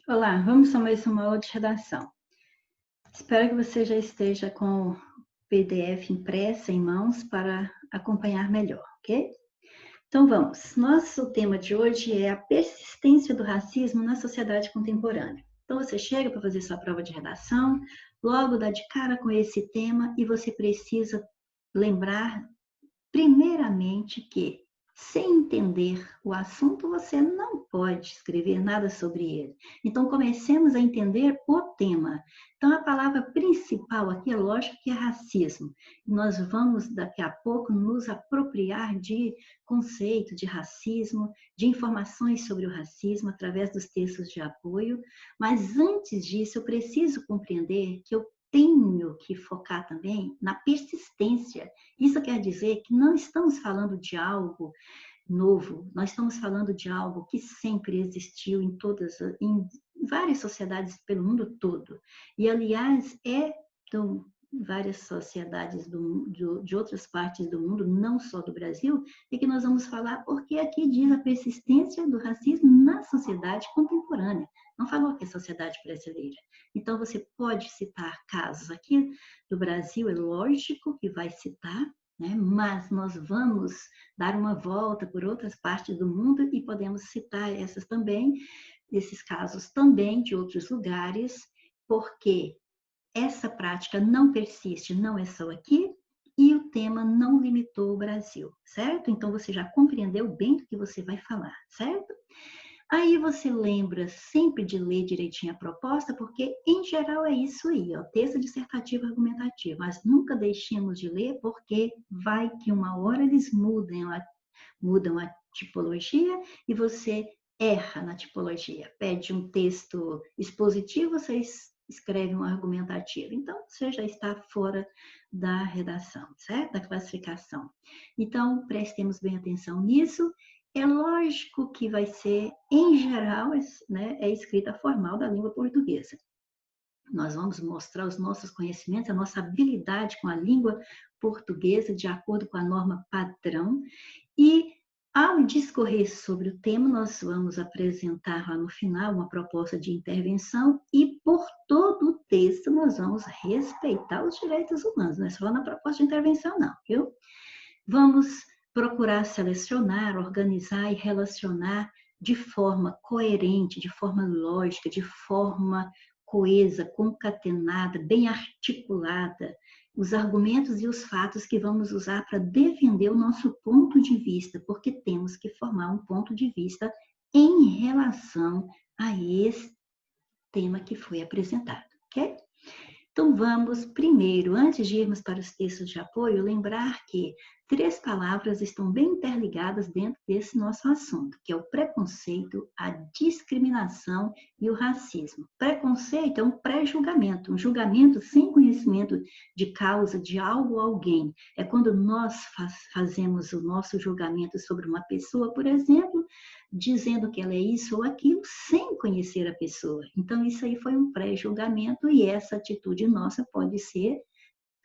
Olá, vamos a mais uma aula de redação. Espero que você já esteja com o PDF impressa em mãos para acompanhar melhor, ok? Então vamos. Nosso tema de hoje é a persistência do racismo na sociedade contemporânea. Então você chega para fazer sua prova de redação, logo dá de cara com esse tema e você precisa lembrar primeiramente que, sem entender o assunto, você não pode escrever nada sobre ele. Então, comecemos a entender o tema. Então, a palavra principal aqui é lógico que é racismo. Nós vamos, daqui a pouco, nos apropriar de conceito de racismo, de informações sobre o racismo através dos textos de apoio, mas antes disso, eu preciso compreender que eu tenho que focar também na persistência. Isso quer dizer que não estamos falando de algo novo, nós estamos falando de algo que sempre existiu em várias sociedades pelo mundo todo. E, aliás, então, várias sociedades de outras partes do mundo, não só do Brasil, e que nós vamos falar porque aqui diz a persistência do racismo na sociedade contemporânea. Não falou que é sociedade brasileira. Então, você pode citar casos aqui do Brasil, é lógico que vai citar, né? Mas nós vamos dar uma volta por outras partes do mundo e podemos citar esses casos também de outros lugares, porque essa prática não persiste, não é só aqui, e o tema não limitou o Brasil, certo? Então você já compreendeu bem do que você vai falar, certo? Aí você lembra sempre de ler direitinho a proposta, porque em geral é isso aí, ó, texto dissertativo argumentativo, mas nunca deixemos de ler, porque vai que uma hora eles mudam a tipologia e você erra na tipologia. Pede um texto expositivo, você escreve um argumentativo. Então, você já está fora da redação, certo? Da classificação. Então, prestemos bem atenção nisso. É lógico que vai ser, em geral, né, é escrita formal da língua portuguesa. Nós vamos mostrar os nossos conhecimentos, a nossa habilidade com a língua portuguesa, de acordo com a norma padrão. E, ao discorrer sobre o tema, nós vamos apresentar lá no final uma proposta de intervenção e, por todo o texto, nós vamos respeitar os direitos humanos. Não é só na proposta de intervenção, não, viu? Vamos procurar selecionar, organizar e relacionar de forma coerente, de forma lógica, de forma coesa, concatenada, bem articulada, os argumentos e os fatos que vamos usar para defender o nosso ponto de vista, porque temos que formar um ponto de vista em relação a esse tema que foi apresentado, ok? Então, vamos primeiro, antes de irmos para os textos de apoio, lembrar que 3 palavras estão bem interligadas dentro desse nosso assunto, que é o preconceito, a discriminação e o racismo. Preconceito é um pré-julgamento, um julgamento sem conhecimento de causa de algo ou alguém. É quando nós fazemos o nosso julgamento sobre uma pessoa, por exemplo, dizendo que ela é isso ou aquilo, sem conhecer a pessoa. Então, isso aí foi um pré-julgamento e essa atitude nossa pode ser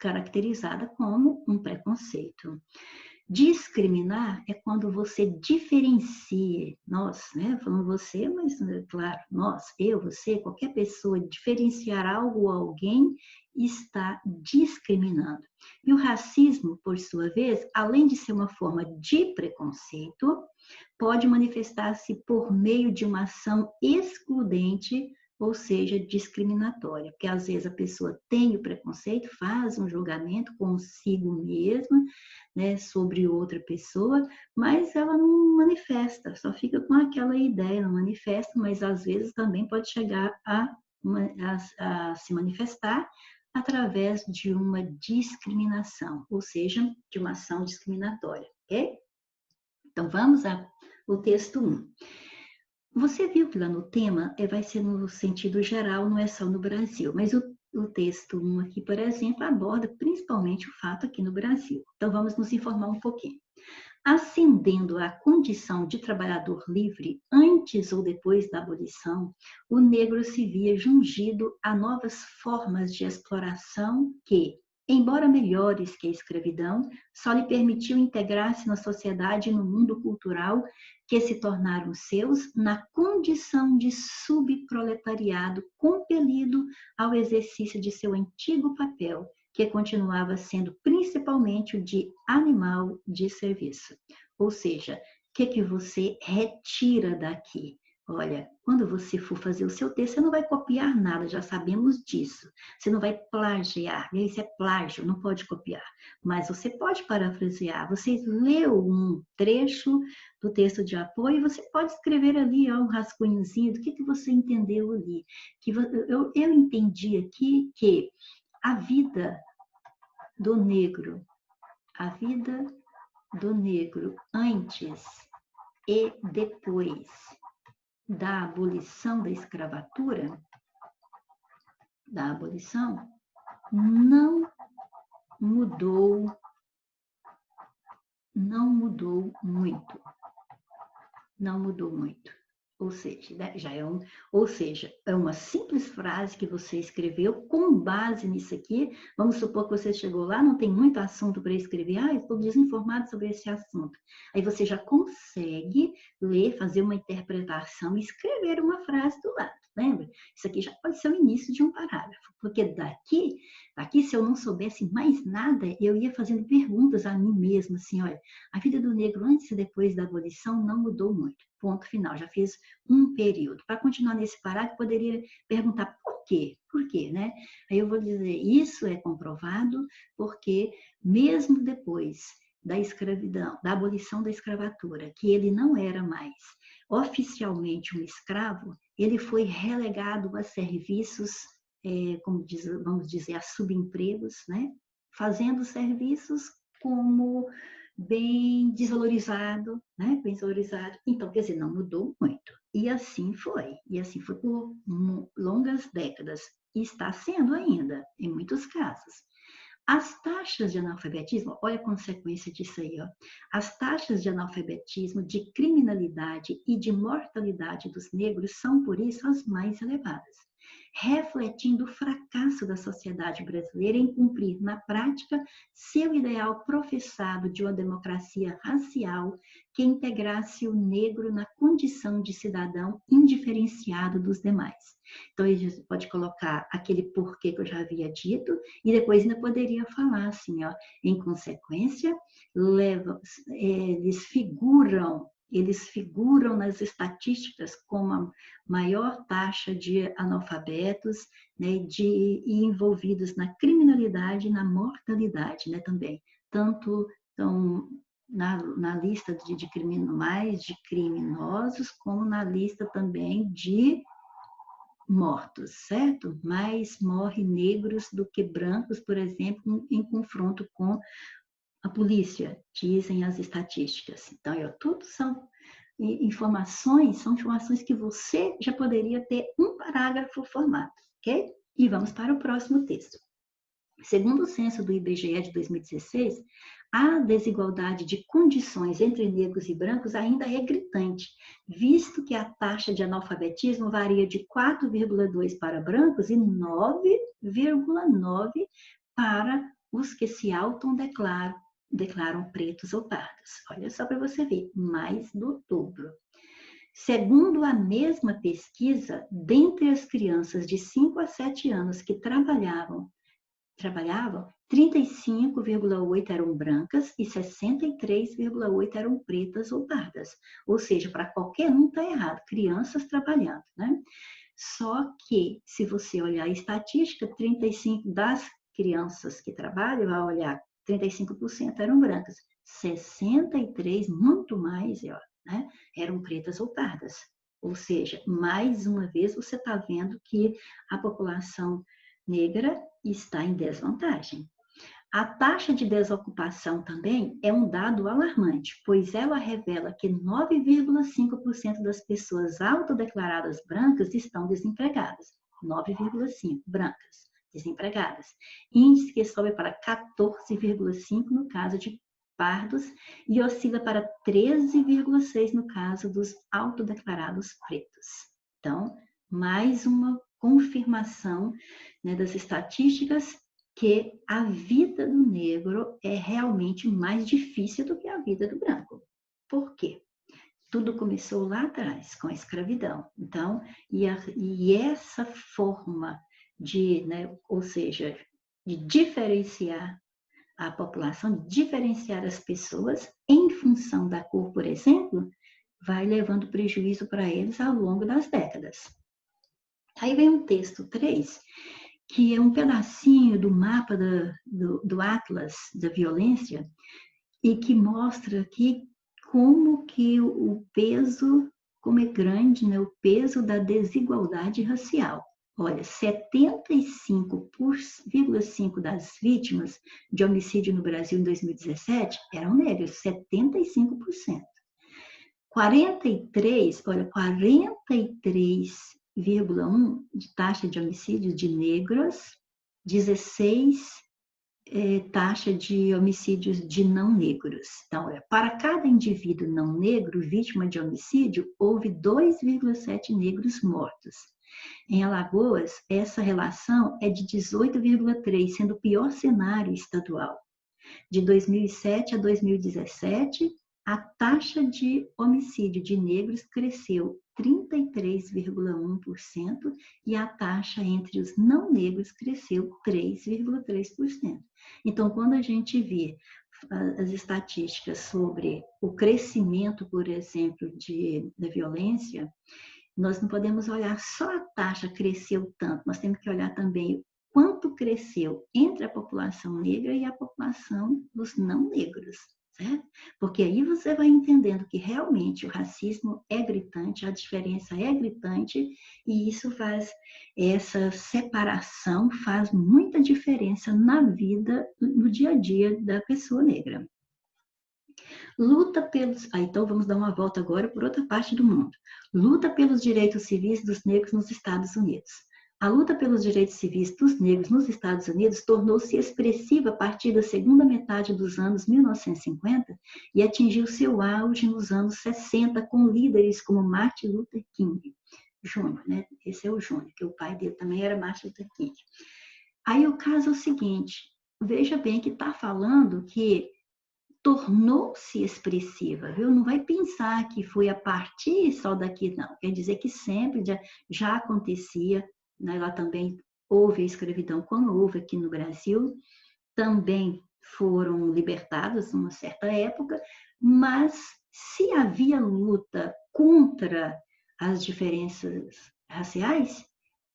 caracterizada como um preconceito. Discriminar é quando você diferencia, nós, né? Falando você, mas claro, nós, eu, você, qualquer pessoa, diferenciar algo ou alguém está discriminando. E o racismo, por sua vez, além de ser uma forma de preconceito, pode manifestar-se por meio de uma ação excludente, ou seja, discriminatória, porque às vezes a pessoa tem o preconceito, faz um julgamento consigo mesma, né, sobre outra pessoa, mas ela não manifesta, só fica com aquela ideia, não manifesta, mas às vezes também pode chegar a se manifestar através de uma discriminação, ou seja, de uma ação discriminatória, ok? Então, vamos ao texto 1. Você viu que lá no tema vai ser no sentido geral, não é só no Brasil, mas o texto 1 aqui, por exemplo, aborda principalmente o fato aqui no Brasil. Então, vamos nos informar um pouquinho. Ascendendo à condição de trabalhador livre antes ou depois da abolição, o negro se via jungido a novas formas de exploração que, embora melhores que a escravidão, só lhe permitiu integrar-se na sociedade e no mundo cultural que se tornaram seus na condição de subproletariado compelido ao exercício de seu antigo papel, que continuava sendo principalmente o de animal de serviço. Ou seja, o que você retira daqui? Olha, quando você for fazer o seu texto, você não vai copiar nada, já sabemos disso. Você não vai plagiar, isso é plágio, não pode copiar. Mas você pode parafrasear. Você leu um trecho do texto de apoio e você pode escrever ali um rascunhozinho do que você entendeu ali. Eu entendi aqui que a vida do negro, a vida do negro antes e depois da abolição da escravatura, da abolição, não mudou muito. Não mudou muito. Ou seja, é uma simples frase que você escreveu com base nisso aqui. Vamos supor que você chegou lá, não tem muito assunto para escrever. Eu estou desinformado sobre esse assunto. Aí você já consegue ler, fazer uma interpretação e escrever uma frase do lado. Lembra? Isso aqui já pode ser o início de um parágrafo. Porque daqui, se eu não soubesse mais nada, eu ia fazendo perguntas a mim mesma, assim, olha, a vida do negro antes e depois da abolição não mudou muito. Ponto final. Já fiz um período. Para continuar nesse parágrafo, poderia perguntar por quê? Por quê, né? Aí eu vou dizer, isso é comprovado porque mesmo depois da escravidão, da abolição da escravatura, que ele não era mais oficialmente um escravo, ele foi relegado a serviços, vamos dizer, a subempregos, né? Fazendo serviços como bem desvalorizado, né? Bem desvalorizado. Então, quer dizer, não mudou muito. E assim foi por longas décadas. E está sendo ainda, em muitos casos. As taxas de analfabetismo, olha a consequência disso aí, ó. As taxas de analfabetismo, de criminalidade e de mortalidade dos negros são, por isso, as mais elevadas, refletindo o fracasso da sociedade brasileira em cumprir, na prática, seu ideal professado de uma democracia racial que integrasse o negro na condição de cidadão indiferenciado dos demais. Então, a gente pode colocar aquele porquê que eu já havia dito, e depois ainda poderia falar assim, ó, em consequência, eles figuram nas estatísticas como a maior taxa de analfabetos, né, e envolvidos na criminalidade e na mortalidade, né, também. Tanto na lista mais de criminosos, como na lista também de mortos, certo? Mais morre negros do que brancos, por exemplo, em confronto com a polícia, dizem as estatísticas. Então, tudo são informações que você já poderia ter um parágrafo formado, ok? E vamos para o próximo texto. Segundo o censo do IBGE de 2016, a desigualdade de condições entre negros e brancos ainda é gritante, visto que a taxa de analfabetismo varia de 4,2 para brancos e 9,9 para os que se autodeclaram pretos ou pardos. Olha só para você ver, mais do dobro. Segundo a mesma pesquisa, dentre as crianças de 5 a 7 anos que trabalhavam, 35,8 eram brancas e 63,8 eram pretas ou pardas. Ou seja, para qualquer um está errado, crianças trabalhando, né? Só que, se você olhar a estatística, 35 das crianças que trabalham, vai olhar, 35% eram brancas, 63, muito mais, né, eram pretas ou pardas. Ou seja, mais uma vez você está vendo que a população negra está em desvantagem. A taxa de desocupação também é um dado alarmante, pois ela revela que 9,5% das pessoas autodeclaradas brancas estão desempregadas. 9,5% brancas desempregadas. Índice que sobe para 14,5% no caso de pardos e oscila para 13,6% no caso dos autodeclarados pretos. Então, mais uma confirmação, né, das estatísticas que a vida do negro é realmente mais difícil do que a vida do branco. Por quê? Tudo começou lá atrás, com a escravidão. Então, e essa forma de, né, ou seja, de diferenciar a população, de diferenciar as pessoas em função da cor, por exemplo, vai levando prejuízo para eles ao longo das décadas. Aí vem o texto 3, que é um pedacinho do mapa do Atlas da violência, e que mostra aqui como que o peso, como é grande, né, o peso da desigualdade racial. Olha, 75,5% das vítimas de homicídio no Brasil em 2017 eram negras, 75%. 43,1% de taxa de homicídios de negros, 16 taxa de homicídios de não negros. Então, para cada indivíduo não negro vítima de homicídio, houve 2,7 negros mortos. Em Alagoas, essa relação é de 18,3, sendo o pior cenário estadual. De 2007 a 2017, a taxa de homicídio de negros cresceu 33,1% e a taxa entre os não negros cresceu 3,3%. Então, quando a gente vê as estatísticas sobre o crescimento, por exemplo, da violência, nós não podemos olhar só a taxa cresceu tanto, nós temos que olhar também quanto cresceu entre a população negra e a população dos não negros, certo? Porque aí você vai entendendo que realmente o racismo é gritante, a diferença é gritante, e isso faz, essa separação faz muita diferença na vida, no dia a dia da pessoa negra. Luta pelos... então vamos dar uma volta agora por outra parte do mundo. Luta pelos direitos civis dos negros nos Estados Unidos. A luta pelos direitos civis dos negros nos Estados Unidos tornou-se expressiva a partir da segunda metade dos anos 1950 e atingiu seu auge nos anos 60 com líderes como Martin Luther King Jr., né? Esse é o Júnior, que o pai dele também era Martin Luther King. Aí o caso é o seguinte, veja bem que está falando que tornou-se expressiva, viu? Não vai pensar que foi a partir só daqui, não. Quer dizer que sempre já acontecia, né? Lá também houve a escravidão, como houve aqui no Brasil, também foram libertados numa certa época, mas se havia luta contra as diferenças raciais,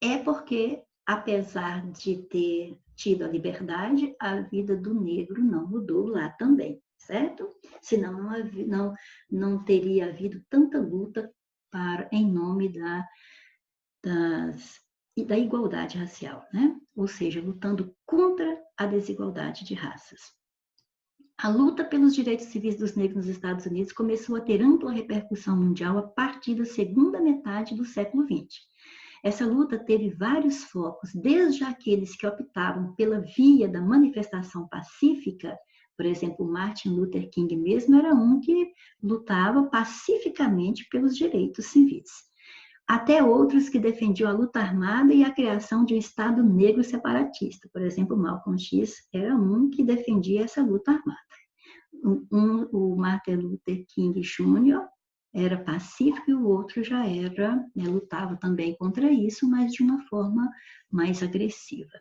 é porque, apesar de ter tido a liberdade, a vida do negro não mudou lá também, certo? Senão não teria havido tanta luta em nome da igualdade racial, né? Ou seja, lutando contra a desigualdade de raças. A luta pelos direitos civis dos negros nos Estados Unidos começou a ter ampla repercussão mundial a partir da segunda metade do século XX. Essa luta teve vários focos, desde aqueles que optavam pela via da manifestação pacífica, por exemplo, Martin Luther King mesmo era um que lutava pacificamente pelos direitos civis, até outros que defendiam a luta armada e a criação de um Estado negro separatista. Por exemplo, Malcolm X era um que defendia essa luta armada. O Martin Luther King Jr. era pacífico e o outro já era, né, lutava também contra isso, mas de uma forma mais agressiva.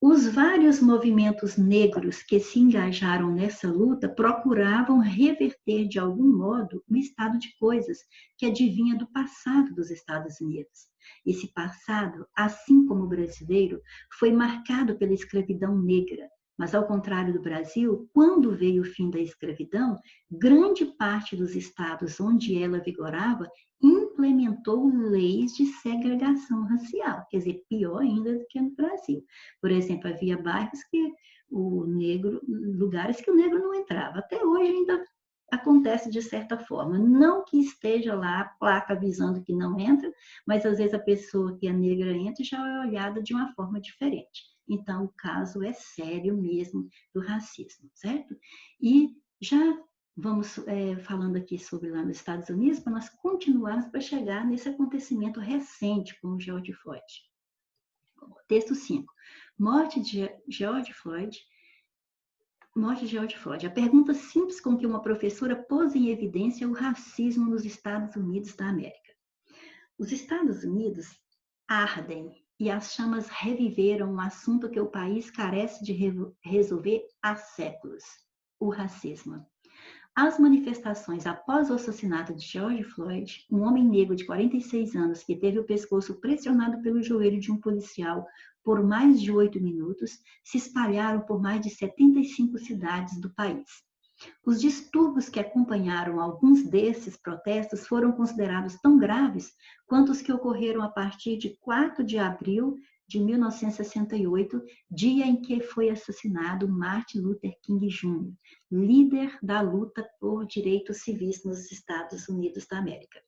Os vários movimentos negros que se engajaram nessa luta procuravam reverter de algum modo o estado de coisas que advinha do passado dos Estados Unidos. Esse passado, assim como o brasileiro, foi marcado pela escravidão negra, mas ao contrário do Brasil, quando veio o fim da escravidão, grande parte dos estados onde ela vigorava implementou leis de segregação racial, quer dizer, pior ainda do que no Brasil. Por exemplo, havia bairros que lugares que o negro não entrava. Até hoje ainda acontece de certa forma. Não que esteja lá a placa avisando que não entra, mas às vezes a pessoa que é negra entra e já é olhada de uma forma diferente. Então, o caso é sério mesmo do racismo, certo? E já vamos falando aqui sobre lá nos Estados Unidos, para nós continuarmos para chegar nesse acontecimento recente com o George Floyd. Texto 5. Morte de George Floyd. Morte de George Floyd. A pergunta simples com que uma professora pôs em evidência o racismo nos Estados Unidos da América. Os Estados Unidos ardem e as chamas reviveram um assunto que o país carece de resolver há séculos: o racismo. As manifestações após o assassinato de George Floyd, um homem negro de 46 anos que teve o pescoço pressionado pelo joelho de um policial por mais de 8 minutos, se espalharam por mais de 75 cidades do país. Os distúrbios que acompanharam alguns desses protestos foram considerados tão graves quanto os que ocorreram a partir de 4 de abril de 1968, dia em que foi assassinado Martin Luther King Jr., líder da luta por direitos civis nos Estados Unidos da América.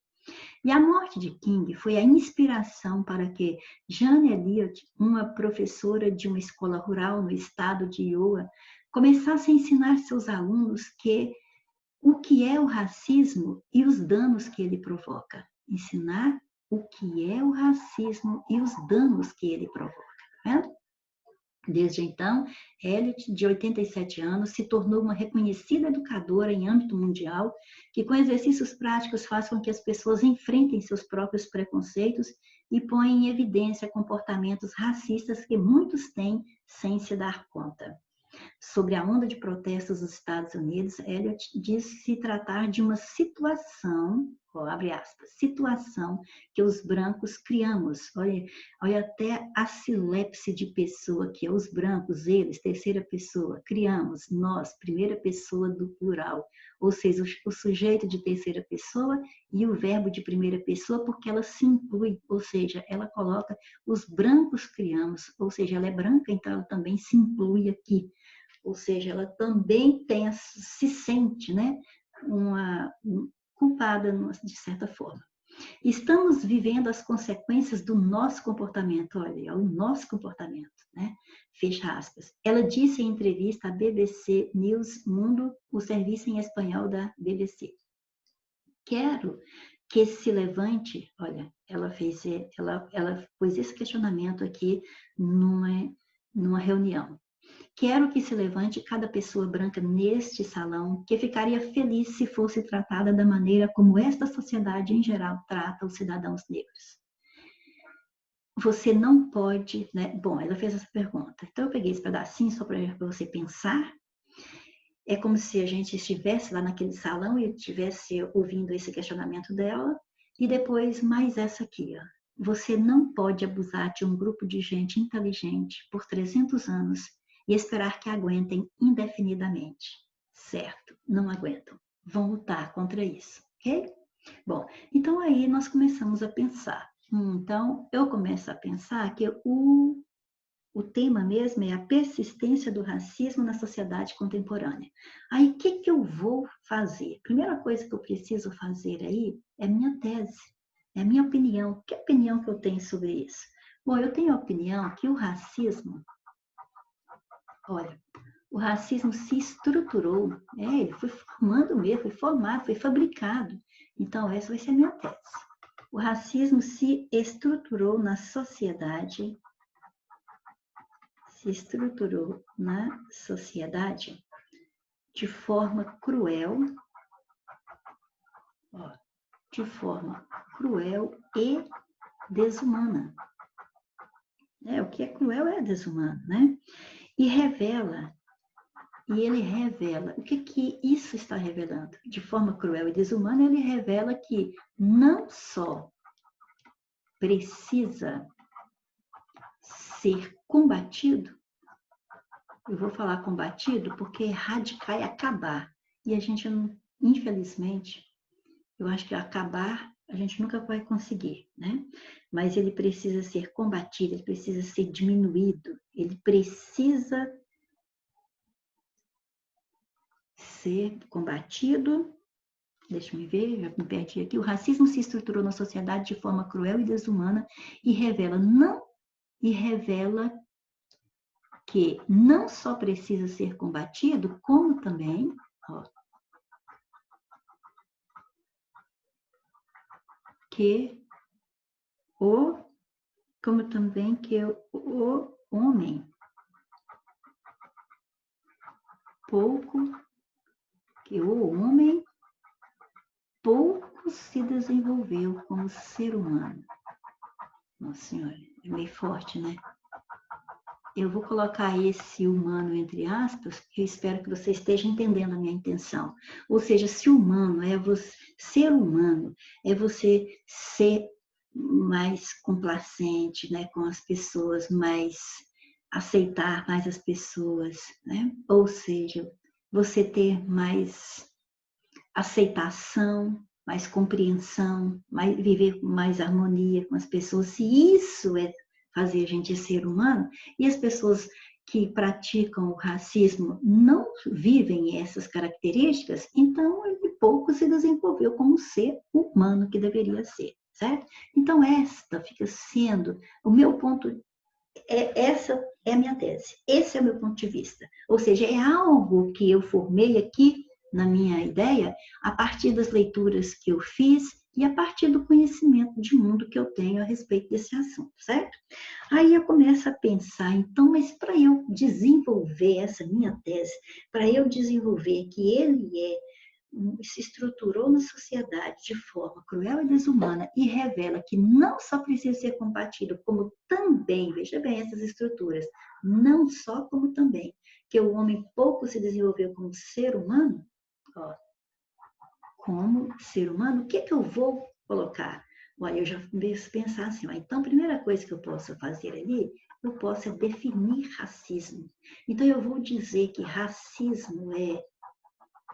E a morte de King foi a inspiração para que Jane Elliott, uma professora de uma escola rural no estado de Iowa, começasse a ensinar seus alunos o que é o racismo e os danos que ele provoca. Ensinar o que é o racismo e os danos que ele provoca. Né? Desde então, Elliott, de 87 anos, se tornou uma reconhecida educadora em âmbito mundial, que com exercícios práticos faz com que as pessoas enfrentem seus próprios preconceitos e põem em evidência comportamentos racistas que muitos têm sem se dar conta. Sobre a onda de protestos nos Estados Unidos, Elliott diz se tratar de uma situação, abre aspas, situação que os brancos criamos. Olha até a silepse de pessoa que é os brancos, eles, terceira pessoa, criamos, nós, primeira pessoa do plural. Ou seja, o sujeito de terceira pessoa e o verbo de primeira pessoa, porque ela se inclui, ou seja, ela coloca os brancos criamos, ou seja, ela é branca, então ela também se inclui aqui. Ou seja, ela também se sente, né, culpada de certa forma. Estamos vivendo as consequências do nosso comportamento, olha, o nosso comportamento, né? Fecha aspas. Ela disse em entrevista à BBC News Mundo, o serviço em espanhol da BBC. Quero que se levante, olha, ela pôs esse questionamento aqui numa reunião. Quero que se levante cada pessoa branca neste salão, que ficaria feliz se fosse tratada da maneira como esta sociedade em geral trata os cidadãos negros. Você não pode, né? Bom, ela fez essa pergunta. Então eu peguei esse pedacinho só para você pensar. É como se a gente estivesse lá naquele salão e estivesse ouvindo esse questionamento dela, e depois mais essa aqui, ó. Você não pode abusar de um grupo de gente inteligente por 300 anos e esperar que aguentem indefinidamente. Certo, não aguentam. Vão lutar contra isso, ok? Bom, então aí nós começamos a pensar. Então, eu começo a pensar que o tema mesmo é a persistência do racismo na sociedade contemporânea. Aí, o que eu vou fazer? A primeira coisa que eu preciso fazer aí é minha tese, é a minha opinião. Que opinião que eu tenho sobre isso? Bom, eu tenho a opinião que o racismo, olha, o racismo se estruturou, ele foi formando mesmo, foi formado, foi fabricado. Então, essa vai ser a minha tese. O racismo se estruturou na sociedade de forma cruel, e desumana. O que é cruel é desumano, né? E ele revela, o que isso está revelando? De forma cruel e desumana, ele revela que não só precisa ser combatido, eu vou falar combatido porque erradicar é acabar. E a gente, infelizmente, eu acho que acabar a gente nunca vai conseguir, né? Mas ele precisa ser combatido, ele precisa ser diminuído, ele precisa ser combatido. Deixa eu ver, já me perdi aqui. O racismo se estruturou na sociedade de forma cruel e desumana e revela que não só precisa ser combatido, como também, que o como também que o homem pouco se desenvolveu como ser humano. Nossa Senhora, é meio forte, né? Eu vou colocar esse humano entre aspas, porque eu espero que você esteja entendendo a minha intenção. Ou seja, se humano é você, ser humano é você ser mais complacente, né, com as pessoas, mais aceitar mais as pessoas, né? Ou seja, você ter mais aceitação, mais compreensão, viver com mais harmonia com as pessoas. Se isso é fazer a gente ser humano, e as pessoas que praticam o racismo não vivem essas características, então ele pouco se desenvolveu como ser humano que deveria ser, certo? Então esta fica sendo o meu ponto, essa é a minha tese, esse é o meu ponto de vista. Ou seja, é algo que eu formei aqui na minha ideia a partir das leituras que eu fiz e a partir do conhecimento de mundo que eu tenho a respeito desse assunto, certo? Aí eu começo a pensar, então, mas para eu desenvolver essa minha tese, para eu desenvolver que ele se estruturou na sociedade de forma cruel e desumana e revela que não só precisa ser combatido, como também, veja bem essas estruturas, não só como também, que o homem pouco se desenvolveu como ser humano, ó, como ser humano, o que eu vou colocar? Olha, eu já comecei a pensar assim, ó, então a primeira coisa que eu posso fazer ali, eu posso definir racismo. Então eu vou dizer que racismo é,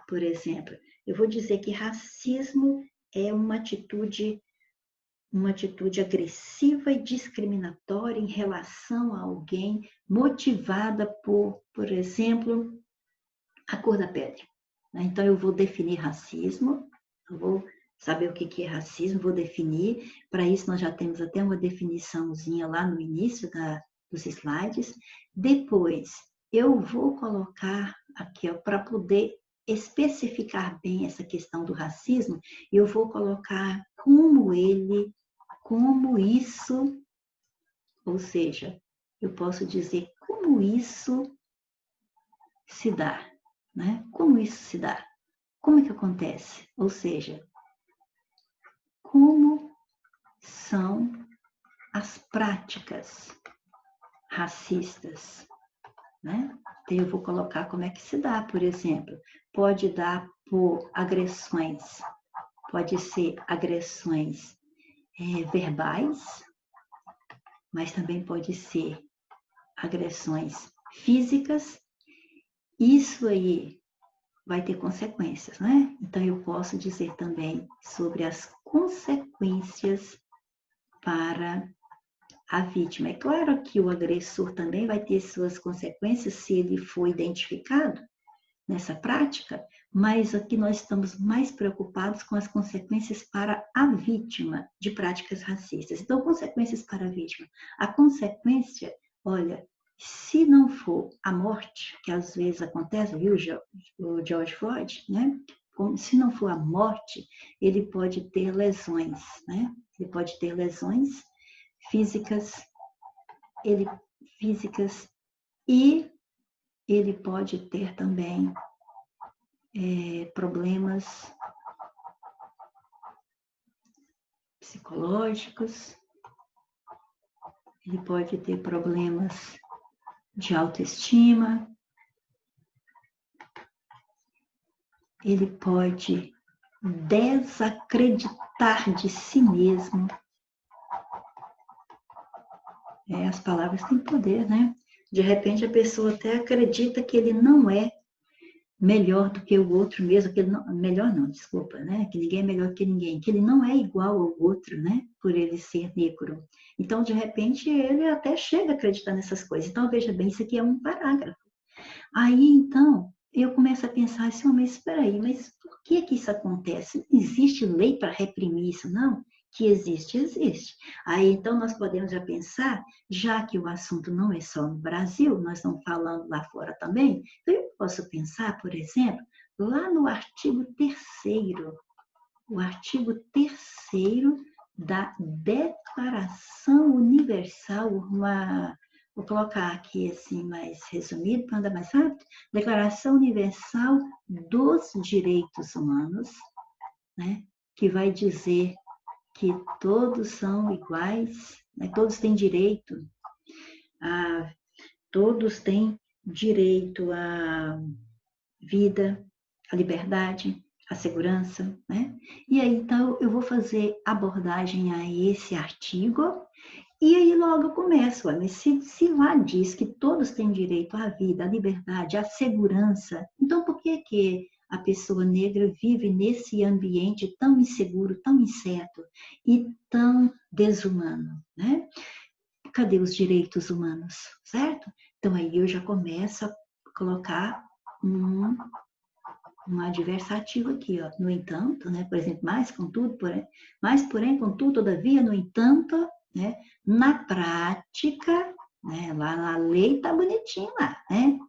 por exemplo, eu vou dizer que racismo é uma atitude agressiva e discriminatória em relação a alguém motivada por exemplo, a cor da pele. Então, eu vou definir racismo, eu vou saber o que é racismo, vou definir. Para isso, nós já temos até uma definiçãozinha lá no início dos slides. Depois, eu vou colocar aqui, para poder especificar bem essa questão do racismo, eu vou colocar como isso, ou seja, eu posso dizer como isso se dá, né? Como isso se dá? Como é que acontece? Ou seja, como são as práticas racistas, né? Então, eu vou colocar como é que se dá, por exemplo. Pode dar por agressões, pode ser agressões verbais, mas também pode ser agressões físicas. Isso aí vai ter consequências, né? Então, eu posso dizer também sobre as consequências para a vítima. É claro que o agressor também vai ter suas consequências se ele for identificado nessa prática, mas aqui nós estamos mais preocupados com as consequências para a vítima de práticas racistas. Então, consequências para a vítima. A consequência, olha, se não for a morte, que às vezes acontece, viu, o George Floyd, né? Se não for a morte, ele pode ter lesões, né? Ele pode ter lesões físicas, e ele pode ter também problemas psicológicos, ele pode ter problemas de autoestima, ele pode desacreditar de si mesmo. As palavras têm poder, né? De repente a pessoa até acredita que ele não é melhor do que o outro mesmo, que ele não, melhor não, desculpa, né? Que ninguém é melhor que ninguém, que ele não é igual ao outro, né? Por ele ser negro. Então, de repente, ele até chega a acreditar nessas coisas. Então, veja bem, isso aqui é um parágrafo. Aí, então, eu começo a pensar assim, mas espera aí, mas por que isso acontece? Não existe lei para reprimir isso, não? Que existe, existe. Aí, então, nós podemos já pensar, já que o assunto não é só no Brasil, nós estamos falando lá fora também, então eu posso pensar, por exemplo, lá no artigo 3º, o artigo 3º da Declaração Universal, vou colocar aqui assim mais resumido para andar mais rápido, Declaração Universal dos Direitos Humanos, né? Que vai dizer que todos são iguais, né? Todos têm direito todos têm direito à vida, à liberdade, à segurança, né? E aí, então, eu vou fazer abordagem a esse artigo, e aí logo eu começo, mas se lá diz que todos têm direito à vida, à liberdade, à segurança, então por que a pessoa negra vive nesse ambiente tão inseguro, tão incerto e tão desumano, né? Cadê os direitos humanos, certo? Então aí eu já começo a colocar um adversativo aqui, ó. No entanto, né? Por exemplo, porém, contudo, todavia, no entanto, né? Na prática, né? Lá na lei tá bonitinho lá, né?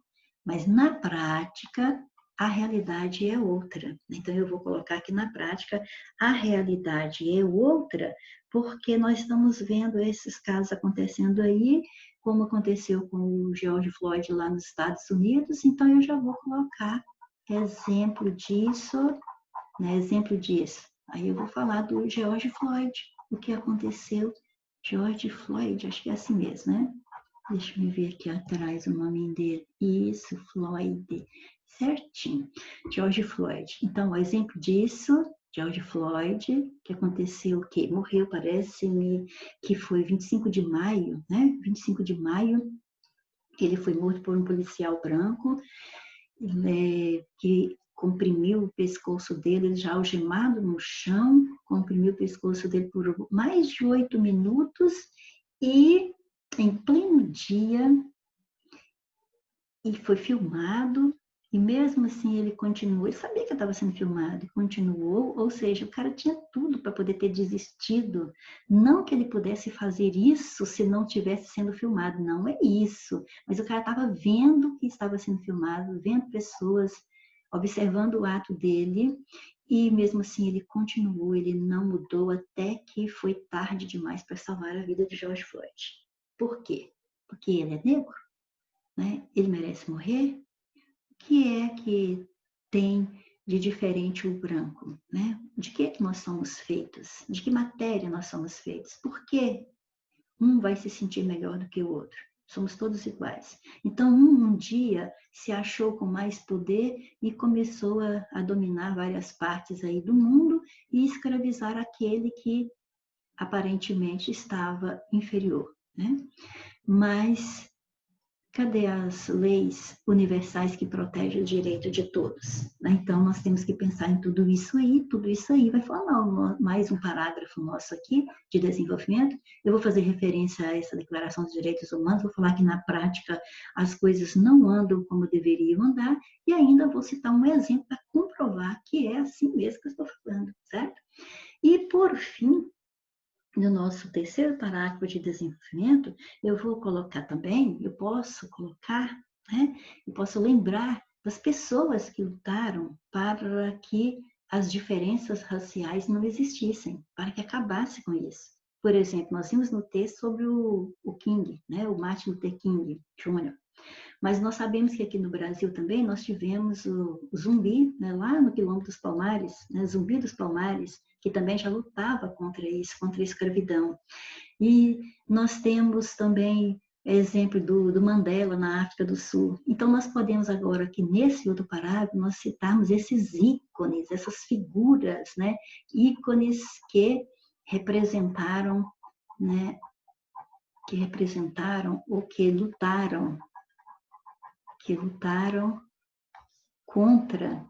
Mas na prática, a realidade é outra. Então, eu vou colocar aqui na prática, a realidade é outra, porque nós estamos vendo esses casos acontecendo aí, como aconteceu com o George Floyd lá nos Estados Unidos, então eu já vou colocar exemplo disso, né? Exemplo disso. Aí eu vou falar do George Floyd, o que aconteceu. George Floyd, acho que é assim mesmo, né? Deixa eu ver aqui atrás o nome dele. Isso, Floyd. Certinho. George Floyd. Então, o exemplo disso, George Floyd, que aconteceu o quê? Morreu, parece-me que foi 25 de maio, né? 25 de maio, ele foi morto por um policial branco, que comprimiu o pescoço dele, ele já algemado no chão, comprimiu o pescoço dele por mais de 8 minutos e em pleno dia, e foi filmado, e mesmo assim ele continuou, ele sabia que estava sendo filmado, e continuou, ou seja, o cara tinha tudo para poder ter desistido, não que ele pudesse fazer isso se não tivesse sendo filmado, não é isso, mas o cara estava vendo que estava sendo filmado, vendo pessoas, observando o ato dele, e mesmo assim ele continuou, ele não mudou até que foi tarde demais para salvar a vida de George Floyd. Por quê? Porque ele é negro, né? Ele merece morrer? O que é que tem de diferente o branco, né? De que é que nós somos feitos? De que matéria nós somos feitos? Por que um vai se sentir melhor do que o outro? Somos todos iguais. Então, um dia se achou com mais poder e começou a dominar várias partes aí do mundo e escravizar aquele que aparentemente estava inferior, né? Mas cadê as leis universais que protegem o direito de todos? Então, nós temos que pensar em tudo isso aí vai formar mais um parágrafo nosso aqui de desenvolvimento. Eu vou fazer referência a essa Declaração dos Direitos Humanos, vou falar que na prática as coisas não andam como deveriam andar, e ainda vou citar um exemplo para comprovar que é assim mesmo que eu estou falando, certo? E, por fim, no nosso terceiro parágrafo de desenvolvimento, eu vou colocar também, eu posso colocar, né? Eu posso lembrar das pessoas que lutaram para que as diferenças raciais não existissem, para que acabasse com isso. Por exemplo, nós vimos no texto sobre o King, né? O Martin Luther King Jr., mas nós sabemos que aqui no Brasil também nós tivemos o Zumbi, né, lá no Quilombo dos Palmares, né, Zumbi dos Palmares, que também já lutava contra isso, contra a escravidão. E nós temos também exemplo do Mandela na África do Sul. Então nós podemos agora aqui nesse outro parágrafo nós citarmos esses ícones, essas figuras, né, ícones que representaram, né, ou que lutaram contra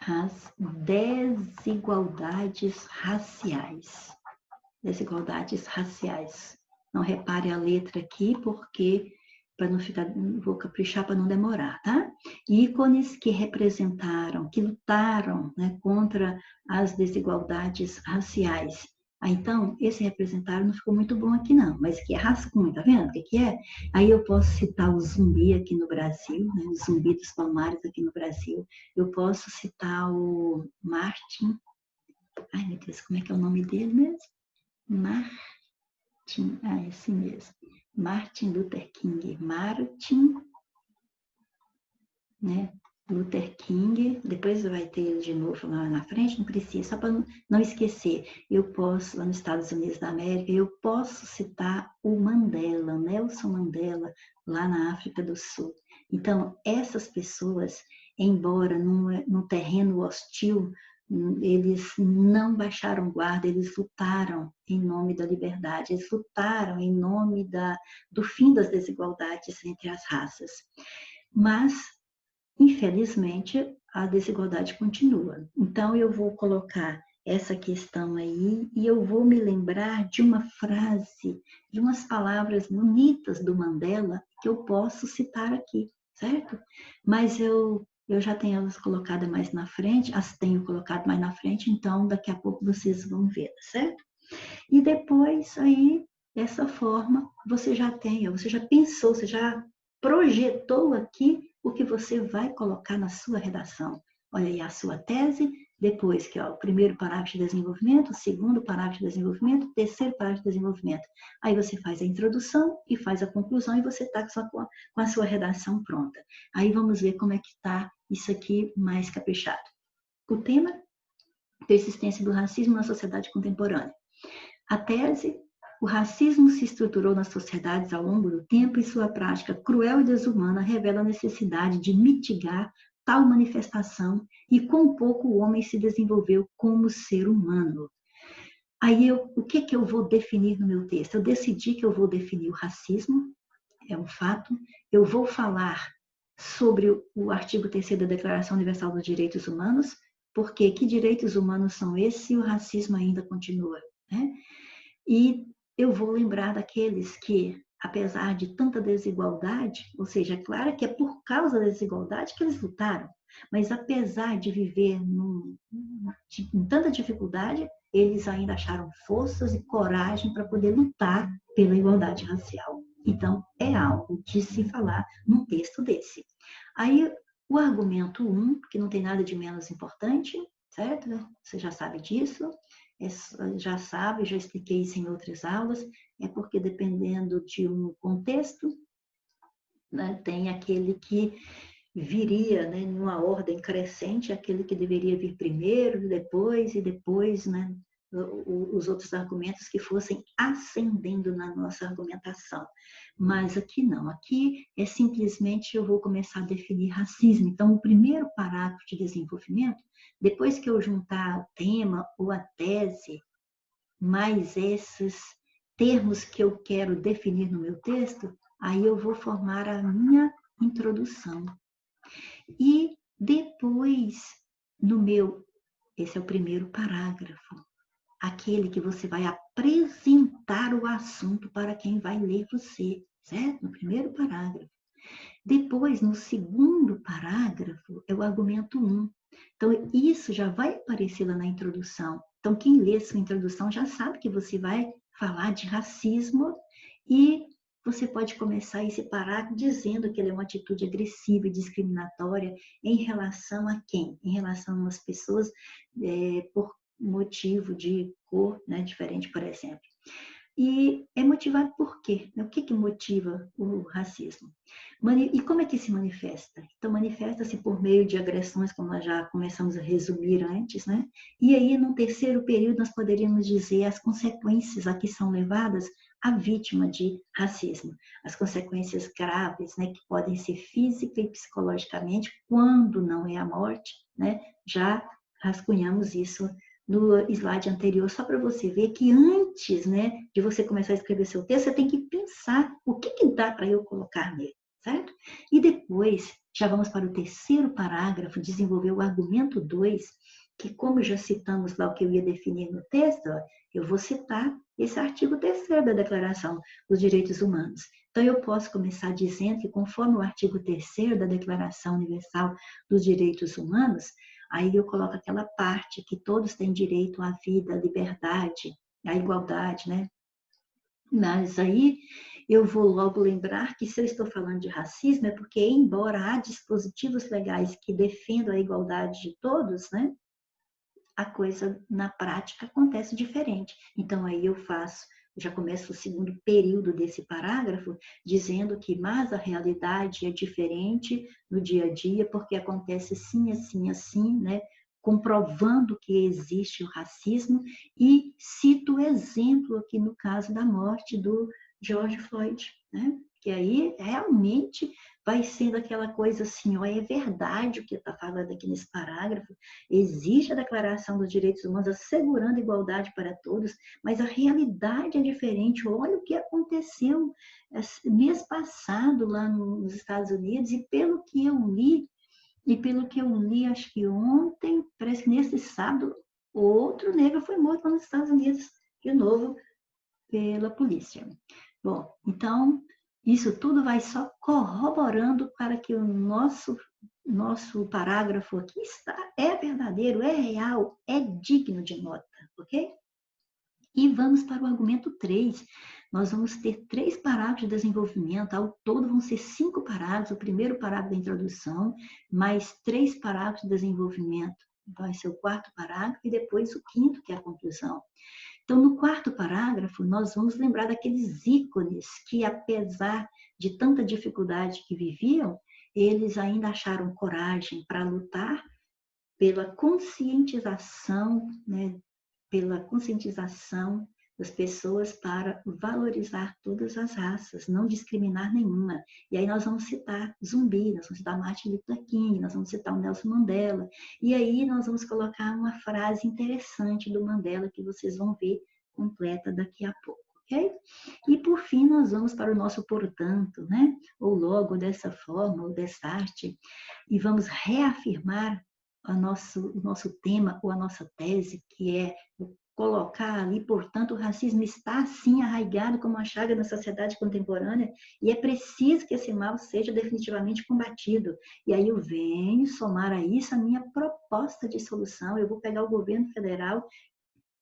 as desigualdades raciais. Desigualdades raciais. Não repare a letra aqui, porque para não ficar, vou caprichar para não demorar, tá? Ícones que representaram, que lutaram, né, contra as desigualdades raciais. Então, esse representário não ficou muito bom aqui não, mas aqui é rascunho, tá vendo o que é? Aí eu posso citar o Zumbi aqui no Brasil, né, o Zumbi dos Palmares aqui no Brasil. Eu posso citar o Martin Ai, meu Deus, como é que é o nome dele mesmo? Martin, esse mesmo. Martin Luther King. Martin, né? Luther King, depois vai ter ele de novo lá na frente, não precisa, só para não esquecer. Eu posso, lá nos Estados Unidos da América, eu posso citar o Mandela, Nelson Mandela, lá na África do Sul. Então, essas pessoas, embora num terreno hostil, eles não baixaram guarda, eles lutaram em nome da liberdade, eles lutaram em nome do fim das desigualdades entre as raças. Mas infelizmente, a desigualdade continua. Então, eu vou colocar essa questão aí e eu vou me lembrar de uma frase, de umas palavras bonitas do Mandela que eu posso citar aqui, certo? Mas eu já tenho elas colocadas mais na frente, as tenho colocado mais na frente, então daqui a pouco vocês vão ver, certo? E depois aí, dessa forma, você já pensou, você já projetou aqui o que você vai colocar na sua redação. Olha aí a sua tese, depois que o primeiro parágrafo de desenvolvimento, o segundo parágrafo de desenvolvimento, o terceiro parágrafo de desenvolvimento. Aí você faz a introdução e faz a conclusão e você está com a sua redação pronta. Aí vamos ver como é que está isso aqui mais caprichado. O tema, persistência do racismo na sociedade contemporânea. A tese, o racismo se estruturou nas sociedades ao longo do tempo e sua prática cruel e desumana revela a necessidade de mitigar tal manifestação e quão pouco o homem se desenvolveu como ser humano. Aí, o que eu vou definir no meu texto? Eu decidi que eu vou definir o racismo, é um fato. Eu vou falar sobre o artigo 3º da Declaração Universal dos Direitos Humanos, porque que direitos humanos são esses se o racismo ainda continua, né? E eu vou lembrar daqueles que, apesar de tanta desigualdade, ou seja, é claro que é por causa da desigualdade que eles lutaram, mas apesar de viver em tanta dificuldade, eles ainda acharam forças e coragem para poder lutar pela igualdade racial. Então, é algo de se falar num texto desse. Aí, o argumento 1, que não tem nada de menos importante, certo? Você já sabe disso. Já sabe, já expliquei isso em outras aulas, é porque dependendo de um contexto, né, tem aquele que viria, né, em uma ordem crescente, aquele que deveria vir primeiro, e depois, né, os outros argumentos que fossem ascendendo na nossa argumentação. Mas aqui não, aqui é simplesmente eu vou começar a definir racismo. Então, o primeiro parágrafo de desenvolvimento, depois que eu juntar o tema ou a tese, mais esses termos que eu quero definir no meu texto, aí eu vou formar a minha introdução. E depois, esse é o primeiro parágrafo, aquele que você vai apresentar o assunto para quem vai ler você, certo? No primeiro parágrafo. Depois, no segundo parágrafo, é o argumento 1. Então, isso já vai aparecer lá na introdução. Então, quem lê sua introdução já sabe que você vai falar de racismo e você pode começar esse parágrafo dizendo que ele é uma atitude agressiva e discriminatória em relação a quem? Em relação às pessoas por motivo de cor, né, diferente, por exemplo. E é motivado por quê? O que motiva o racismo? E como é que se manifesta? Então, manifesta-se por meio de agressões, como nós já começamos a resumir antes, né? E aí, no terceiro período, nós poderíamos dizer as consequências a que são levadas a vítima de racismo. As consequências graves, né, que podem ser física e psicologicamente, quando não é a morte, né? Já rascunhamos isso no slide anterior, só para você ver que antes, né, de você começar a escrever seu texto, você tem que pensar o que dá para eu colocar nele, certo? E depois, já vamos para o terceiro parágrafo, desenvolver o argumento 2, que como já citamos lá o que eu ia definir no texto, eu vou citar esse artigo 3º da Declaração dos Direitos Humanos. Então, eu posso começar dizendo que, conforme o artigo 3º da Declaração Universal dos Direitos Humanos, aí eu coloco aquela parte que todos têm direito à vida, à liberdade, à igualdade, né? Mas aí eu vou logo lembrar que se eu estou falando de racismo é porque, embora há dispositivos legais que defendam a igualdade de todos, né? a coisa na prática acontece diferente. Então, aí eu já começo o segundo período desse parágrafo, dizendo que, mas a realidade é diferente no dia a dia, porque acontece assim, assim, assim, né? Comprovando que existe o racismo, e cito o exemplo aqui no caso da morte do George Floyd, né? Que aí realmente vai sendo aquela coisa assim, ó, é verdade o que está falando aqui nesse parágrafo, existe a Declaração dos Direitos Humanos assegurando igualdade para todos, mas a realidade é diferente. Olha o que aconteceu mês passado lá nos Estados Unidos, e pelo que eu li, acho que ontem, parece que nesse sábado, outro negro foi morto lá nos Estados Unidos, de novo, pela polícia. Bom, então, isso tudo vai só corroborando para que o nosso parágrafo aqui é verdadeiro, é real, é digno de nota, ok? E vamos para o argumento 3. Nós vamos ter 3 parágrafos de desenvolvimento, ao todo vão ser 5 parágrafos, o primeiro parágrafo da introdução, mais 3 parágrafos de desenvolvimento, vai ser o 4º parágrafo, e depois o 5º, que é a conclusão. Então, no 4º parágrafo, nós vamos lembrar daqueles ícones que, apesar de tanta dificuldade que viviam, eles ainda acharam coragem para lutar pela conscientização, né, pela conscientização das pessoas para valorizar todas as raças, não discriminar nenhuma. E aí nós vamos citar Zumbi, nós vamos citar Martin Luther King, nós vamos citar o Nelson Mandela. E aí nós vamos colocar uma frase interessante do Mandela que vocês vão ver completa daqui a pouco. Okay? E por fim nós vamos para o nosso portanto, né? Ou logo dessa forma, ou dessa arte, e vamos reafirmar o nosso tema ou a nossa tese, que é colocar ali, portanto, o racismo está assim arraigado como uma chaga na sociedade contemporânea, e é preciso que esse mal seja definitivamente combatido. E aí eu venho somar a isso a minha proposta de solução. Eu vou pegar o governo federal,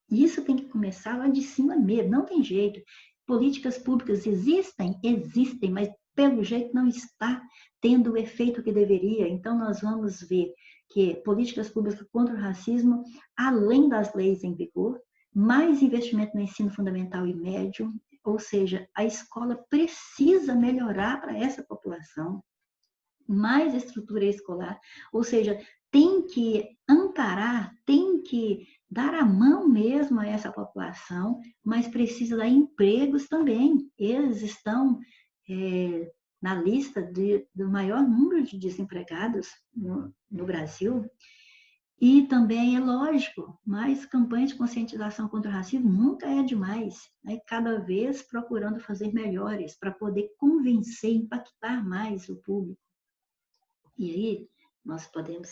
e isso tem que começar lá de cima mesmo, não tem jeito. Políticas públicas existem, mas pelo jeito não está tendo o efeito que deveria. Então nós vamos ver que políticas públicas contra o racismo, além das leis em vigor, mais investimento no ensino fundamental e médio, ou seja, a escola precisa melhorar para essa população, mais estrutura escolar, ou seja, tem que amparar, tem que dar a mão mesmo a essa população, mas precisa dar empregos também. Eles estão na lista do maior número de desempregados no Brasil. E também é lógico, mais campanhas de conscientização contra o racismo nunca é demais, né? Cada vez procurando fazer melhores para poder convencer, impactar mais o público. E aí nós podemos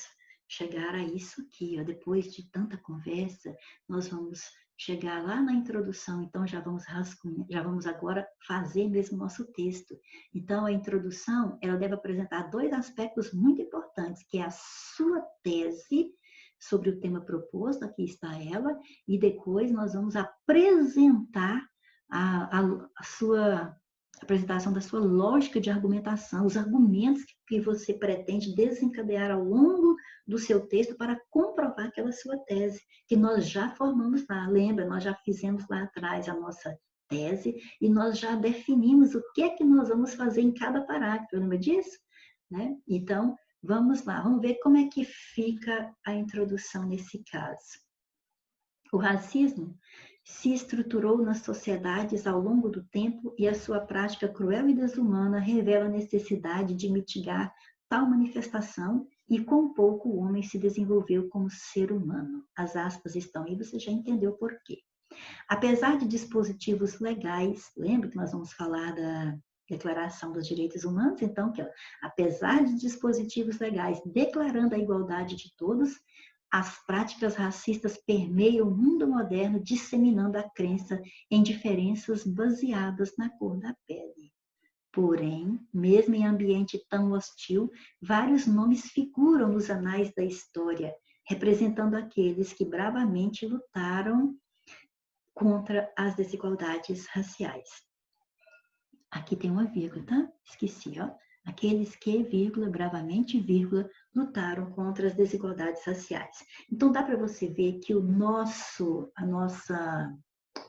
chegar a isso aqui, ó, depois de tanta conversa, nós vamos chegar lá na introdução, então já vamos agora fazer mesmo nosso texto. Então a introdução, ela deve apresentar 2 aspectos muito importantes, que é a sua tese sobre o tema proposto, aqui está ela, e depois nós vamos apresentar a sua apresentação da sua lógica de argumentação, os argumentos que você pretende desencadear ao longo do seu texto para comprovar aquela sua tese, que nós já formamos lá. Lembra, nós já fizemos lá atrás a nossa tese e nós já definimos o que é que nós vamos fazer em cada parágrafo. Lembra disso? Né? Então, vamos lá, vamos ver como é que fica a introdução nesse caso. O racismo se estruturou nas sociedades ao longo do tempo e a sua prática cruel e desumana revela a necessidade de mitigar tal manifestação e com pouco o homem se desenvolveu como ser humano. As aspas estão aí, você já entendeu por quê. Apesar de dispositivos legais, lembra que nós vamos falar da Declaração dos Direitos Humanos? Então, apesar de dispositivos legais declarando a igualdade de todos, as práticas racistas permeiam o mundo moderno, disseminando a crença em diferenças baseadas na cor da pele. Porém, mesmo em ambiente tão hostil, vários nomes figuram nos anais da história, representando aqueles que bravamente lutaram contra as desigualdades raciais. Aqui tem uma vírgula, tá? Esqueci, ó. aqueles que, vírgula, bravamente, vírgula, lutaram contra as desigualdades raciais. Então dá para você ver que a nossa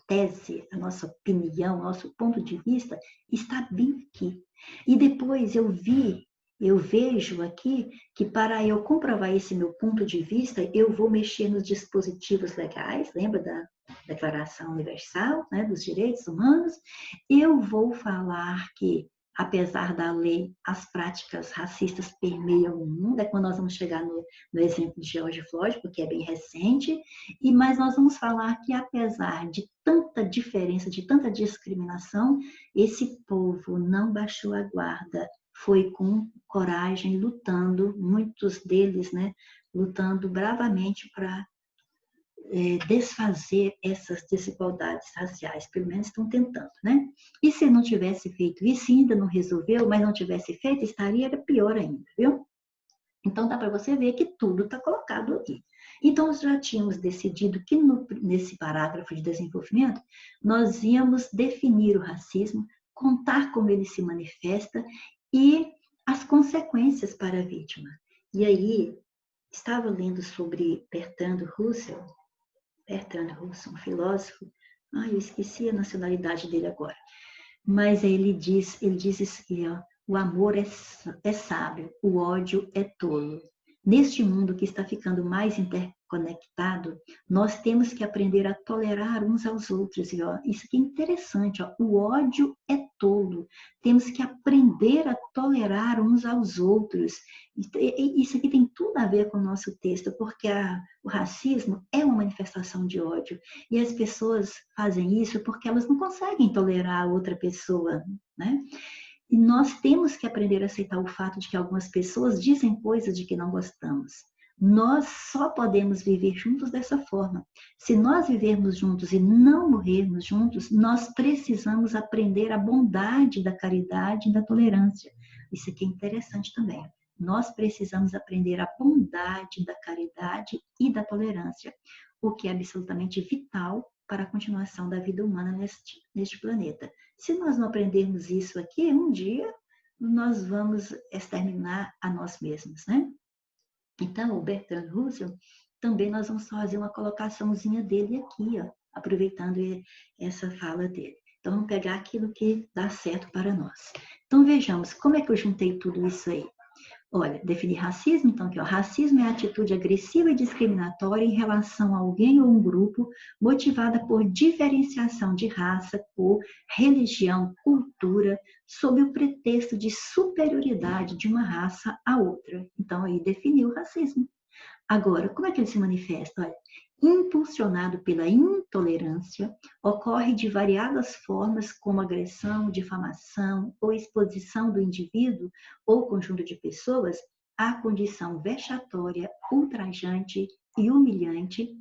tese, a nossa opinião, nosso ponto de vista está bem aqui. E depois eu vejo aqui que para eu comprovar esse meu ponto de vista, eu vou mexer nos dispositivos legais, lembra da Declaração Universal, né, dos Direitos Humanos? Eu vou falar que, apesar da lei, as práticas racistas permeiam o mundo, é quando nós vamos chegar no exemplo de George Floyd, porque é bem recente, mas nós vamos falar que, apesar de tanta diferença, de tanta discriminação, esse povo não baixou a guarda, foi com coragem, lutando, muitos deles, né, lutando bravamente para desfazer essas desigualdades raciais, pelo menos estão tentando, né? E se não tivesse feito isso, ainda não resolveu, mas não tivesse feito, estaria pior ainda, viu? Então dá para você ver que tudo está colocado aqui. Então nós já tínhamos decidido que nesse parágrafo de desenvolvimento nós íamos definir o racismo, contar como ele se manifesta e as consequências para a vítima. E aí estava lendo sobre Bertrand Russell, um filósofo, eu esqueci a nacionalidade dele agora, mas ele diz isso aqui, ó, o amor é sábio, o ódio é tolo. Neste mundo que está ficando mais interconectado, nós temos que aprender a tolerar uns aos outros. E, ó, isso aqui é interessante, ó, o ódio é tolo. Temos que aprender a tolerar uns aos outros. Isso aqui tem tudo a ver com o nosso texto, porque o racismo é uma manifestação de ódio. E as pessoas fazem isso porque elas não conseguem tolerar a outra pessoa, né? E nós temos que aprender a aceitar o fato de que algumas pessoas dizem coisas de que não gostamos. Nós só podemos viver juntos dessa forma. Se nós vivermos juntos e não morrermos juntos, nós precisamos aprender a bondade da caridade e da tolerância. Isso aqui é interessante também. Nós precisamos aprender a bondade da caridade e da tolerância, o que é absolutamente vital para a continuação da vida humana neste planeta. Se nós não aprendermos isso aqui, um dia nós vamos exterminar a nós mesmos, né? Então, o Bertrand Russell, também nós vamos fazer uma colocaçãozinha dele aqui, ó, aproveitando essa fala dele. Então, vamos pegar aquilo que dá certo para nós. Então, vejamos, como é que eu juntei tudo isso aí? Olha, definir racismo, então, aqui, ó, racismo é a atitude agressiva e discriminatória em relação a alguém ou um grupo motivada por diferenciação de raça, cor, religião, cultura, sob o pretexto de superioridade de uma raça à outra. Então, aí definiu o racismo. Agora, como é que ele se manifesta? Olha, impulsionado pela intolerância, ocorre de variadas formas, como agressão, difamação ou exposição do indivíduo ou conjunto de pessoas à condição vexatória, ultrajante e humilhante,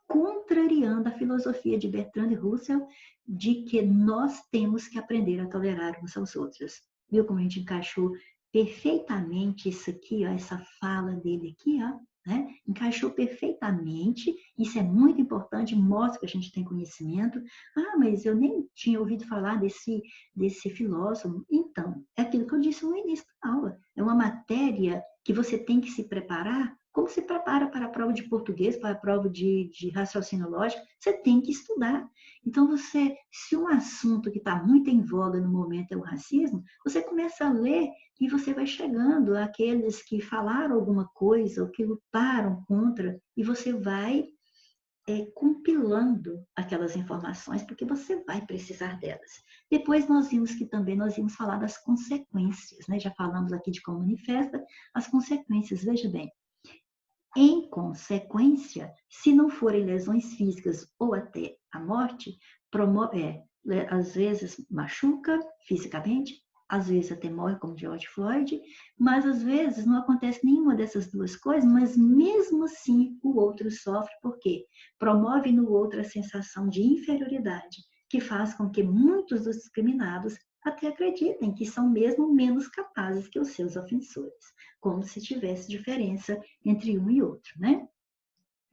contrariando a filosofia de Bertrand Russell de que nós temos que aprender a tolerar uns aos outros. Viu como a gente encaixou perfeitamente isso aqui, ó, essa fala dele aqui, ó? Né? Encaixou perfeitamente, isso é muito importante, mostra que a gente tem conhecimento. Mas eu nem tinha ouvido falar desse filósofo. Então, é aquilo que eu disse no início da aula, é uma matéria que você tem que se preparar, como se prepara para a prova de português, para a prova de raciocínio lógico, você tem que estudar. Então, se um assunto que está muito em voga no momento é o racismo, você começa a ler e você vai chegando àqueles que falaram alguma coisa ou que lutaram contra, e você vai compilando aquelas informações, porque você vai precisar delas. Depois nós vimos que também nós íamos falar das consequências, né? Já falamos aqui de como manifesta as consequências. Veja bem, em consequência, se não forem lesões físicas ou até a morte, às vezes machuca fisicamente, às vezes até morre, como George Floyd, mas às vezes não acontece nenhuma dessas duas coisas, mas mesmo assim o outro sofre, porque promove no outro a sensação de inferioridade, que faz com que muitos dos discriminados até acreditem que são mesmo menos capazes que os seus ofensores, como se tivesse diferença entre um e outro, né?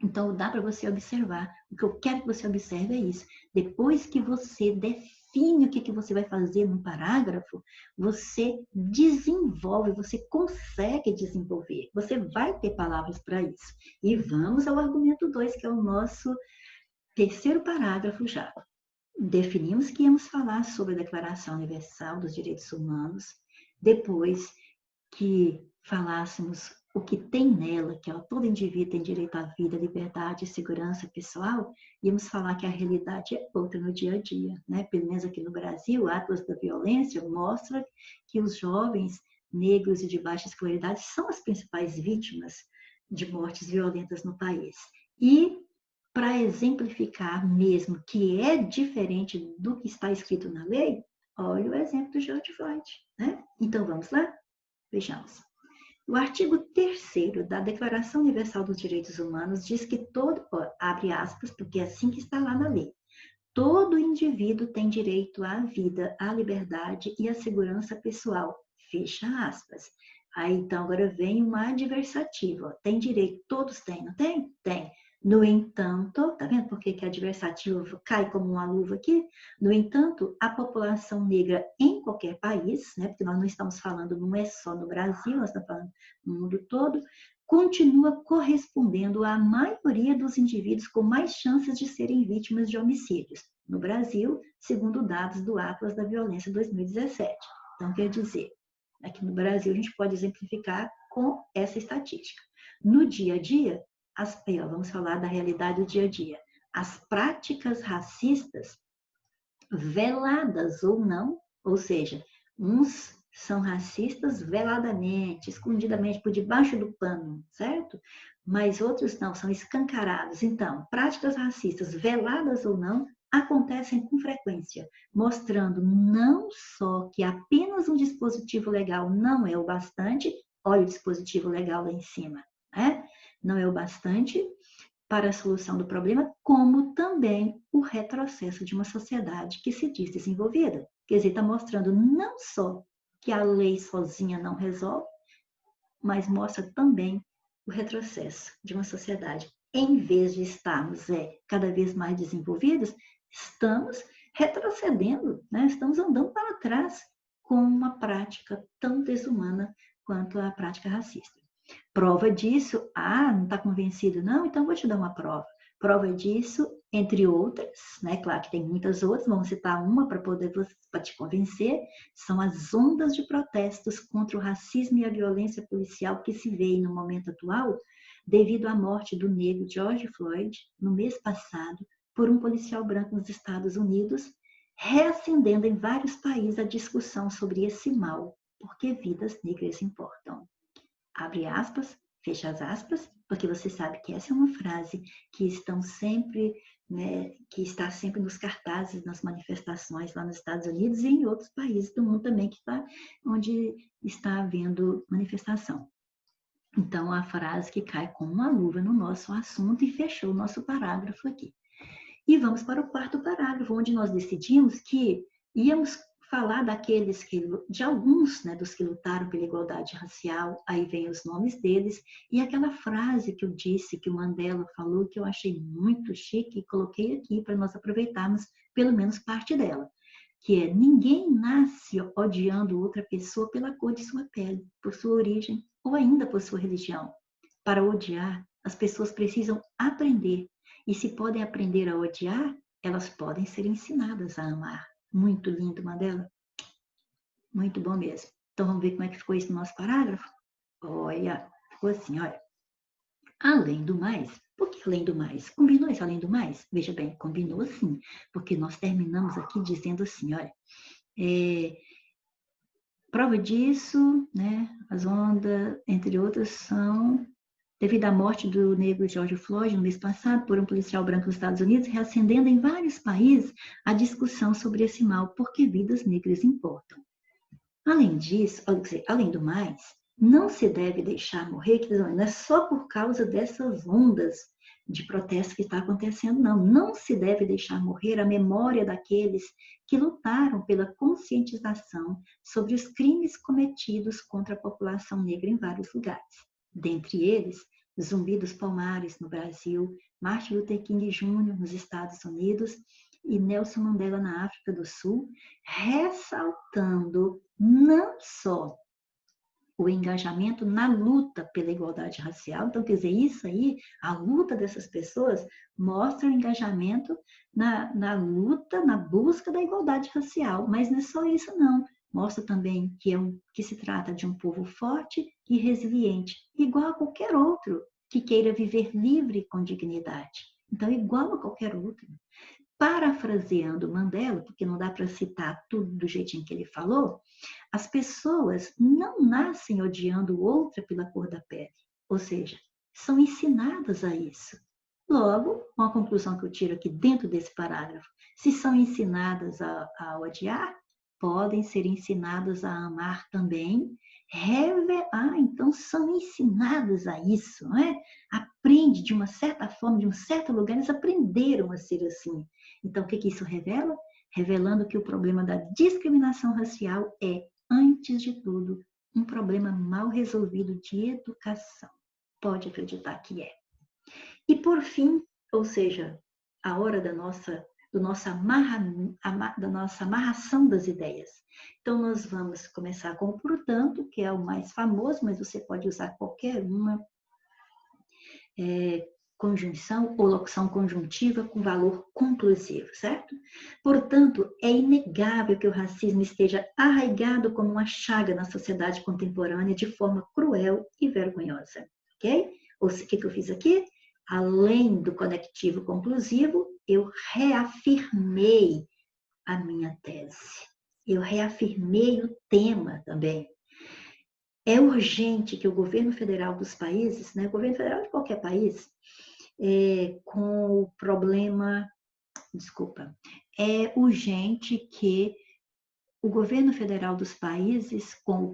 Então, dá para você observar. O que eu quero que você observe é isso. Depois que você define o que você vai fazer num parágrafo, você desenvolve, você consegue desenvolver. Você vai ter palavras para isso. E vamos ao argumento 2, que é o nosso terceiro parágrafo já. Definimos que íamos falar sobre a Declaração Universal dos Direitos Humanos, depois que falássemos o que tem nela, que todo indivíduo tem direito à vida, liberdade e segurança pessoal, íamos falar que a realidade é outra no dia a dia, né? Pelo menos aqui no Brasil, o Atlas da Violência mostra que os jovens negros e de baixa escolaridade são as principais vítimas de mortes violentas no país. E para exemplificar mesmo que é diferente do que está escrito na lei, olha o exemplo do George Floyd, né? Então vamos lá? Vejamos. O artigo 3º da Declaração Universal dos Direitos Humanos diz que todo, abre aspas, porque é assim que está lá na lei, todo indivíduo tem direito à vida, à liberdade e à segurança pessoal, fecha aspas. Aí, então, agora vem uma adversativa, tem direito, todos têm, não tem? Tem. No entanto, tá vendo por que a adversativa cai como uma luva aqui? No entanto, a população negra em qualquer país, né, porque nós não estamos falando, não é só no Brasil, nós estamos falando no mundo todo, continua correspondendo à maioria dos indivíduos com mais chances de serem vítimas de homicídios. No Brasil, segundo dados do Atlas da Violência 2017. Então, quer dizer, aqui no Brasil a gente pode exemplificar com essa estatística. No dia a dia, vamos falar da realidade do dia a dia. As práticas racistas, veladas ou não, ou seja, uns são racistas veladamente, escondidamente, por debaixo do pano, certo? Mas outros não, são escancarados. Então, práticas racistas, veladas ou não, acontecem com frequência, mostrando não só que apenas um dispositivo legal não é o bastante, olha o dispositivo legal lá em cima, né? Não é o bastante para a solução do problema, como também o retrocesso de uma sociedade que se diz desenvolvida. Quer dizer, está mostrando não só que a lei sozinha não resolve, mas mostra também o retrocesso de uma sociedade. Em vez de estarmos cada vez mais desenvolvidos, estamos retrocedendo, né? Estamos andando para trás com uma prática tão desumana quanto a prática racista. Prova disso, não está convencido não? Então vou te dar uma prova. Prova disso, entre outras, né? Claro que tem muitas outras, vamos citar uma para te convencer, são as ondas de protestos contra o racismo e a violência policial que se vê no momento atual, devido à morte do negro George Floyd, no mês passado, por um policial branco nos Estados Unidos, reacendendo em vários países a discussão sobre esse mal, porque vidas negras importam. Abre aspas, fecha as aspas, porque você sabe que essa é uma frase que estão sempre, né, que está sempre nos cartazes, nas manifestações lá nos Estados Unidos e em outros países do mundo também onde está havendo manifestação. Então, a frase que cai como uma luva no nosso assunto e fechou o nosso parágrafo aqui. E vamos para o 4º parágrafo, onde nós decidimos que íamos falar de alguns, né, dos que lutaram pela igualdade racial, aí vem os nomes deles, e aquela frase que eu disse, que o Mandela falou, que eu achei muito chique, e coloquei aqui para nós aproveitarmos pelo menos parte dela, que é: ninguém nasce odiando outra pessoa pela cor de sua pele, por sua origem, ou ainda por sua religião. Para odiar, as pessoas precisam aprender, e se podem aprender a odiar, elas podem ser ensinadas a amar. Muito lindo, Mandela. Muito bom mesmo. Então, vamos ver como é que ficou isso no nosso parágrafo? Olha, ficou assim, olha. Além do mais, por que além do mais? Combinou isso além do mais? Veja bem, combinou sim, porque nós terminamos aqui dizendo assim, olha, prova disso, né, as ondas, entre outras, são devido à morte do negro George Floyd no mês passado por um policial branco nos Estados Unidos, reacendendo em vários países a discussão sobre esse mal, porque vidas negras importam. Além disso, além do mais, não se deve deixar morrer, que não é só por causa dessas ondas de protesto que está acontecendo, não. Não se deve deixar morrer a memória daqueles que lutaram pela conscientização sobre os crimes cometidos contra a população negra em vários lugares. Dentre eles, Zumbi dos Palmares, no Brasil, Martin Luther King Jr., nos Estados Unidos, e Nelson Mandela na África do Sul, ressaltando não só o engajamento na luta pela igualdade racial. Então, quer dizer, isso aí, a luta dessas pessoas mostra o engajamento na luta, na busca da igualdade racial. Mas não é só isso, não. Mostra também que se trata de um povo forte e resiliente, igual a qualquer outro que queira viver livre com dignidade. Então, igual a qualquer outro. Parafraseando Mandela, porque não dá para citar tudo do jeitinho que ele falou, as pessoas não nascem odiando outra pela cor da pele, ou seja, são ensinadas a isso. Logo, uma conclusão que eu tiro aqui dentro desse parágrafo, se são ensinadas a odiar, podem ser ensinadas a amar também. Então são ensinadas a isso, não é? Aprende de uma certa forma, de um certo lugar, eles aprenderam a ser assim. Então, o que isso revela? Revelando que o problema da discriminação racial é, antes de tudo, um problema mal resolvido de educação. Pode acreditar que é. E por fim, ou seja, a hora da nossa amarração das ideias. Então, nós vamos começar com o portanto, que é o mais famoso, mas você pode usar qualquer uma conjunção ou locução conjuntiva com valor conclusivo, certo? Portanto, é inegável que o racismo esteja arraigado como uma chaga na sociedade contemporânea de forma cruel e vergonhosa, ok? O que eu fiz aqui? Além do conectivo conclusivo, eu reafirmei a minha tese. Eu reafirmei o tema também. É urgente que o governo federal dos países, né, o governo federal de qualquer país, com o problema, é urgente que o governo federal dos países, com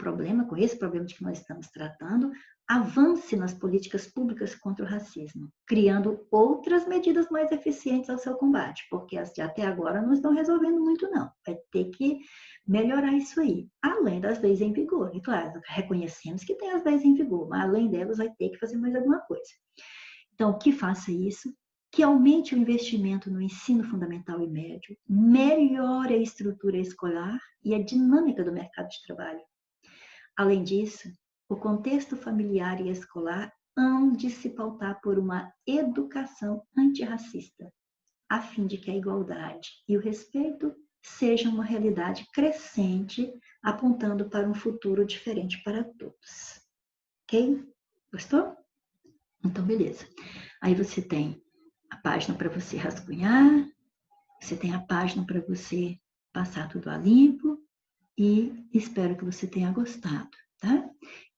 esse problema de que nós estamos tratando, avance nas políticas públicas contra o racismo, criando outras medidas mais eficientes ao seu combate, porque as de até agora não estão resolvendo muito, não. Vai ter que melhorar isso aí, além das leis em vigor. E claro, reconhecemos que tem as leis em vigor, mas além delas vai ter que fazer mais alguma coisa. Então, que faça isso, que aumente o investimento no ensino fundamental e médio, melhore a estrutura escolar e a dinâmica do mercado de trabalho. Além disso, o contexto familiar e escolar hão de se pautar por uma educação antirracista, a fim de que a igualdade e o respeito sejam uma realidade crescente, apontando para um futuro diferente para todos. Ok? Gostou? Então, beleza. Aí você tem a página para você rascunhar, você tem a página para você passar tudo a limpo e espero que você tenha gostado, tá?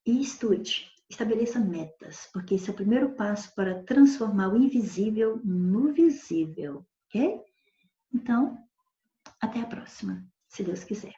E estude, estabeleça metas, porque esse é o primeiro passo para transformar o invisível no visível, ok? Então, até a próxima, se Deus quiser.